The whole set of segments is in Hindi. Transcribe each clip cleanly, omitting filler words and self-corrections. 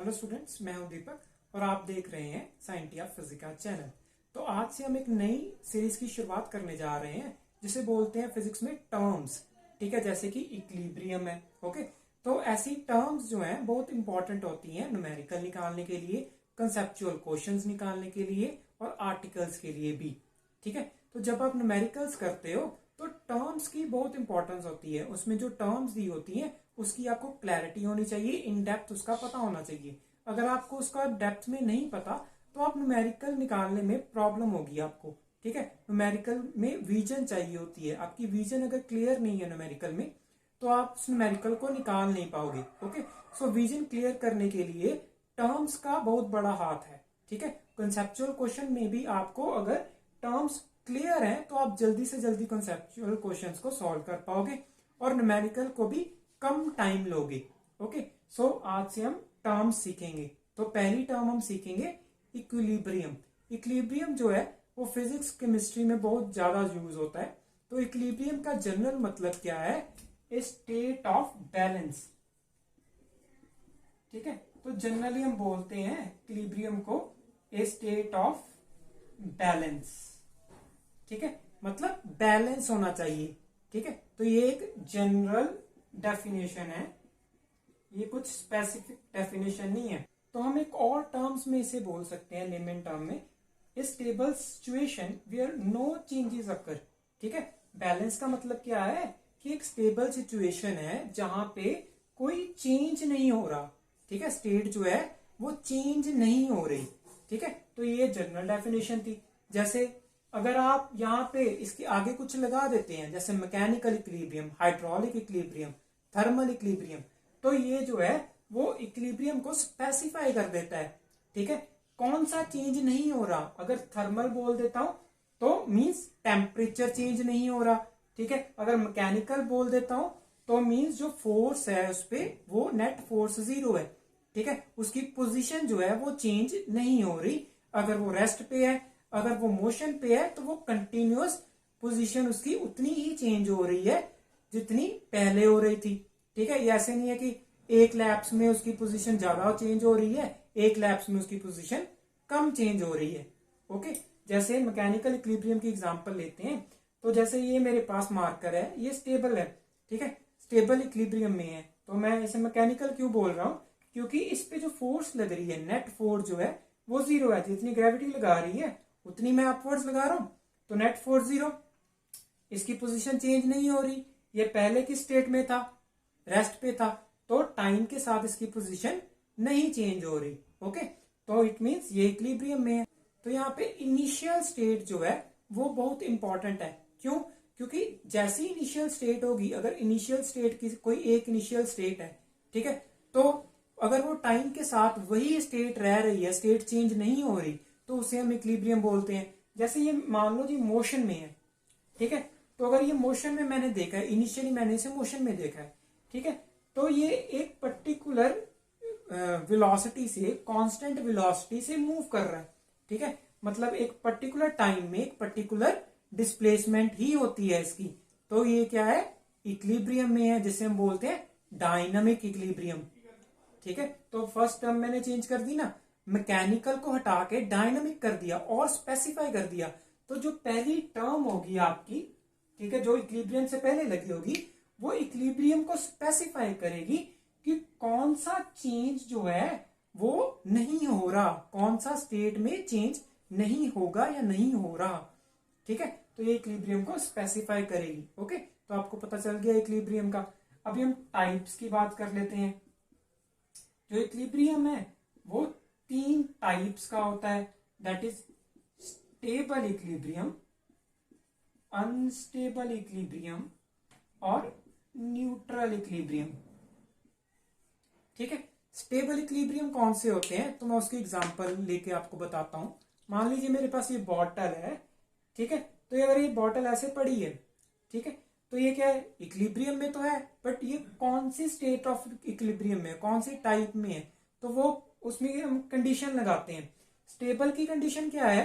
हेलो स्टूडेंट्स, मैं हूं दीपक और आप देख रहे हैं साइंटिया फिजिका चैनल। तो आज से हम एक नई सीरीज की शुरुआत करने जा रहे हैं जिसे बोलते हैं फिजिक्स में टर्म्स। ठीक है, जैसे कि इक्विलिब्रियम है। ओके, तो ऐसी टर्म्स जो हैं बहुत इंपॉर्टेंट होती हैं न्यूमेरिकल निकालने के लिए, कंसेप्चुअल क्वेश्चंस निकालने के लिए और आर्टिकल्स के लिए भी। ठीक है, तो जब आप न्यूमेरिकल्स करते हो तो टर्म्स की बहुत इंपॉर्टेंस होती है। उसमें जो टर्म्स दी होती हैं उसकी आपको क्लैरिटी होनी चाहिए, इन डेप्थ उसका पता होना चाहिए। अगर आपको उसका डेप्थ में नहीं पता तो आप न्यूमेरिकल निकालने में प्रॉब्लम होगी आपको। ठीक है, न्यूमेरिकल में विजन चाहिए होती है। आपकी विजन अगर क्लियर नहीं है न्यूमेरिकल में तो आप उस न्यूमेरिकल को निकाल नहीं पाओगे। ओके, सो विजन क्लियर करने के लिए टर्म्स का बहुत बड़ा हाथ है। ठीक है, कंसेप्चुअल क्वेश्चन में भी आपको अगर टर्म्स क्लियर है तो आप जल्दी से जल्दी कंसेप्चुअल क्वेश्चंस को सॉल्व कर पाओगे और न्यूमेरिकल को भी कम टाइम लोगे। ओके, सो आज से हम टर्म्स सीखेंगे। तो पहली टर्म हम सीखेंगे इक्विलिब्रियम। इक्विलिब्रियम जो है वो फिजिक्स केमिस्ट्री में बहुत ज्यादा यूज होता है। तो इक्विलिब्रियम का जनरल मतलब क्या है? ए स्टेट ऑफ बैलेंस। ठीक है, तो जनरली हम बोलते हैं इक्विलिब्रियम को ए स्टेट ऑफ बैलेंस। ठीक है, मतलब बैलेंस होना चाहिए। ठीक है, तो ये एक जनरल डेफिनेशन है, ये कुछ स्पेसिफिक डेफिनेशन नहीं है। तो हम एक और टर्म्स में इसे बोल सकते हैं, लेमन टर्म में, a stable situation where no changes occur. ठीक है, बैलेंस का मतलब क्या है कि एक स्टेबल सिचुएशन है जहां पे कोई चेंज नहीं हो रहा। ठीक है, स्टेट जो है वो चेंज नहीं हो रही। ठीक है, तो ये जनरल डेफिनेशन थी। जैसे अगर आप यहाँ पे इसके आगे कुछ लगा देते हैं, जैसे mechanical equilibrium, hydraulic equilibrium, thermal equilibrium, तो ये जो है वो इक्विलिब्रियम को स्पेसिफाई कर देता है। ठीक है, कौन सा चेंज नहीं हो रहा। अगर थर्मल बोल देता हूं तो मींस टेम्परेचर चेंज नहीं हो रहा। ठीक है, अगर मैकेनिकल बोल देता हूं तो मींस जो फोर्स है उस पर वो नेट फोर्स 0 है। ठीक है, उसकी पोजीशन जो है वो चेंज नहीं हो रही। अगर वो रेस्ट पे है, अगर वो मोशन पे है तो वो कंटिन्यूअस पोजीशन उसकी उतनी ही चेंज हो रही है जितनी पहले हो रही थी। ठीक है, ये ऐसे नहीं है कि एक लैप्स में उसकी पोजीशन ज्यादा चेंज हो रही है, एक लैप्स में उसकी पोजीशन कम चेंज हो रही है। ओके, जैसे मैकेनिकल इक्विलिब्रियम की एग्जांपल लेते हैं। तो जैसे ये मेरे पास मार्कर है, ये स्टेबल है। ठीक है, स्टेबल इक्विलिब्रियम में है, तो मैं इसे मैकेनिकल क्यों बोल रहा हूं? क्योंकि इस पे जो फोर्स लग रही है, नेट फोर्स जो है वो 0 है। जितनी ग्रेविटी लगा रही है उतनी मैं अपवर्ड्स लगा रहा हूं, तो नेट फोर्स 0। इसकी पोजीशन चेंज नहीं हो रही, ये पहले की स्टेट में था, रेस्ट पे था, तो टाइम के साथ इसकी पोजीशन नहीं चेंज हो रही। ओके, तो इट मींस ये इक्विलिब्रियम में है। तो यहाँ पे इनिशियल स्टेट जो है वो बहुत इंपॉर्टेंट है। क्यों? क्योंकि जैसी इनिशियल स्टेट होगी, अगर इनिशियल स्टेट की कोई एक इनिशियल स्टेट है, ठीक है, तो अगर वो टाइम के साथ वही स्टेट रह रही है, स्टेट चेंज नहीं हो रही, तो उसे हम इक्विलिब्रियम बोलते हैं। जैसे ये मान लो जी मोशन में है। ठीक है, तो अगर ये मोशन में मैंने देखा है, इनिशियली मैंने इसे मोशन में देखा है। ठीक है, तो ये एक पर्टिकुलर वेलोसिटी से, कांस्टेंट वेलोसिटी से मूव कर रहा है। ठीक है, मतलब एक पर्टिकुलर टाइम में एक पर्टिकुलर डिस्प्लेसमेंट ही होती है इसकी। तो ये क्या है? इक्विलिब्रियम में है, जिसे हम बोलते हैं डायनामिक इक्विलिब्रियम। ठीक है, तो फर्स्ट टर्म मैंने चेंज कर दी ना, मैकेनिकल को हटा के डायनामिक कर दिया और स्पेसिफाई कर दिया। तो जो पहली टर्म होगी आपकी, ठीक है, जो इक्विलिब्रियम से पहले लगी होगी, वो इक्विलिब्रियम को स्पेसिफाई करेगी कि कौन सा चेंज जो है वो नहीं हो रहा, कौन सा स्टेट में चेंज नहीं होगा या नहीं हो रहा। ठीक है, तो ये इक्विलिब्रियम को स्पेसिफाई करेगी। ओके, तो आपको पता चल गया इक्विलिब्रियम का। अभी हम टाइप्स की बात कर लेते हैं। जो इक्विलिब्रियम है वो 3 टाइप्स का होता है, that is stable equilibrium, unstable equilibrium और न्यूट्रल इक्विलिब्रियम। ठीक है, स्टेबल इक्विलिब्रियम कौन से होते हैं तो मैं उसकी एग्जांपल लेके आपको बताता हूं। मान लीजिए मेरे पास ये बॉटल है। ठीक है, तो अगर ये बॉटल ऐसे पड़ी है, ठीक है, तो ये क्या है? इक्विलिब्रियम में तो है, बट ये कौन सी स्टेट ऑफ इक्विलिब्रियम में, कौन सी टाइप में है, तो वो उसमें हम कंडीशन लगाते हैं। स्टेबल की कंडीशन क्या है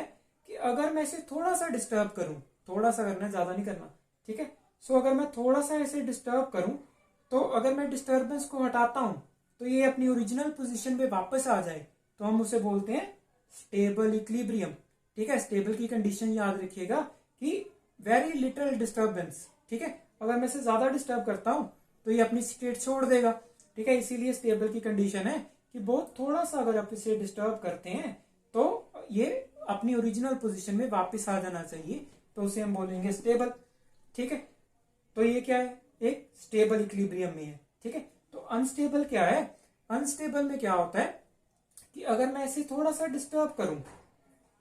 कि अगर मैं इसे थोड़ा सा डिस्टर्ब करूं, थोड़ा सा करना, ज्यादा नहीं करना। ठीक है, सो अगर मैं थोड़ा सा इसे डिस्टर्ब करूं, तो अगर मैं डिस्टर्बेंस को हटाता हूं तो ये अपनी ओरिजिनल पोजीशन पे वापस आ जाए तो हम उसे बोलते हैं स्टेबल इक्विलिब्रियम। ठीक है, स्टेबल की कंडीशन याद रखिएगा कि वेरी लिटिल डिस्टर्बेंस। ठीक है, अगर मैं इसे ज्यादा डिस्टर्ब करता हूं तो ये अपनी स्टेट छोड़ देगा। ठीक है, इसीलिए स्टेबल की कंडीशन है कि बहुत थोड़ा सा अगर आप इसे डिस्टर्ब करते हैं तो ये अपनी ओरिजिनल पोजीशन में वापस आ जाना चाहिए, तो उसे हम बोलेंगे स्टेबल। ठीक है, तो ये क्या है, एक स्टेबल इक्विलिब्रियम में है। ठीक है, तो अनस्टेबल क्या है, अनस्टेबल में क्या होता है कि अगर मैं इसे थोड़ा सा डिस्टर्ब करूं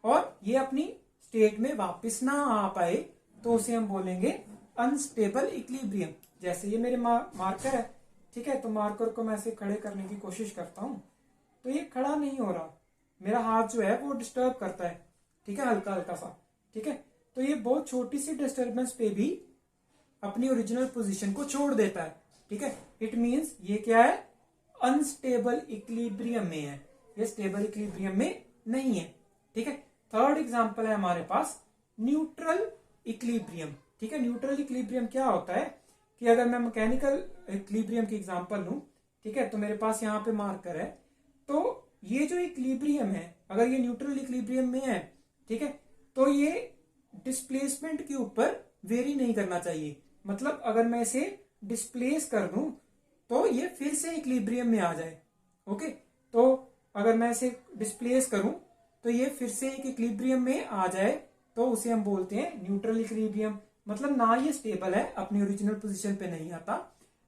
और ये अपनी स्टेट में वापस ना आ पाए तो उसे हम बोलेंगे अनस्टेबल इक्विलिब्रियम। जैसे ये मेरे मार्कर है। ठीक है, तो मार्कर को मैं ऐसे खड़े करने की कोशिश करता हूं तो ये खड़ा नहीं हो रहा, मेरा हाथ जो है वो डिस्टर्ब करता है। ठीक है, हल्का हल्का सा। ठीक है, तो ये बहुत छोटी सी डिस्टर्बेंस पे भी अपनी ओरिजिनल पोजीशन को छोड़ देता है। ठीक है, इट मींस ये क्या है, अनस्टेबल इक्विलिब्रियम में है, ये स्टेबल इक्विलिब्रियम में नहीं है। ठीक है, थर्ड एग्जांपल है हमारे पास न्यूट्रल इक्विलिब्रियम। ठीक है, न्यूट्रल इक्विलिब्रियम क्या होता है कि अगर मैं मैकेनिकल इक्विलिब्रियम की एग्जांपल लूं, ठीक है, तो मेरे पास यहाँ पे मार्कर है, तो ये जो इक्विलिब्रियम है अगर ये न्यूट्रल इक्विलिब्रियम में है, ठीक है, तो ये डिस्प्लेसमेंट के ऊपर वेरी नहीं करना चाहिए। मतलब अगर मैं इसे डिस्प्लेस कर दूं तो ये फिर से इक्विलिब्रियम में आ जाए। ओके, तो अगर मैं इसे डिस्प्लेस करूं तो ये फिर से एक इक्विलिब्रियम में आ जाए तो उसे हम बोलते हैं न्यूट्रल इक्विलिब्रियम। मतलब ना ये स्टेबल है, अपनी ओरिजिनल पोजीशन पे नहीं आता,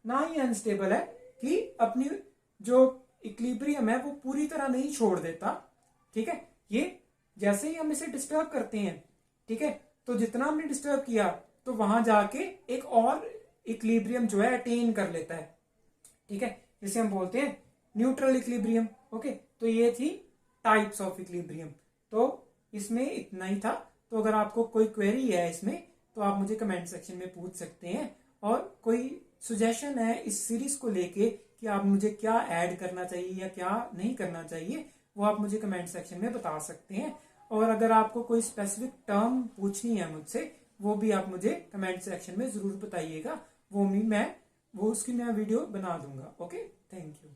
ना ही अनस्टेबल है कि अपनी जो इक्विलिब्रियम है वो पूरी तरह नहीं छोड़ देता। ठीक है, ये जैसे ही हम इसे डिस्टर्ब करते हैं, ठीक है, तो जितना हमने डिस्टर्ब किया तो वहां जाके एक और इक्विलिब्रियम जो है अटेन कर लेता है। ठीक है, जिसे हम बोलते हैं न्यूट्रल इक्विलिब्रियम। ओके, तो ये थी टाइप्स ऑफ इक्विलिब्रियम। तो इसमें इतना ही था। तो अगर आपको कोई क्वेरी है इसमें तो आप मुझे कमेंट सेक्शन में पूछ सकते हैं, और कोई सुजेशन है इस सीरीज को लेके कि आप मुझे क्या ऐड करना चाहिए या क्या नहीं करना चाहिए, वो आप मुझे कमेंट सेक्शन में बता सकते हैं। और अगर आपको कोई स्पेसिफिक टर्म पूछनी है मुझसे, वो भी आप मुझे कमेंट सेक्शन में जरूर बताइएगा, वो उसकी मैं वीडियो बना दूंगा। Okay, thank you.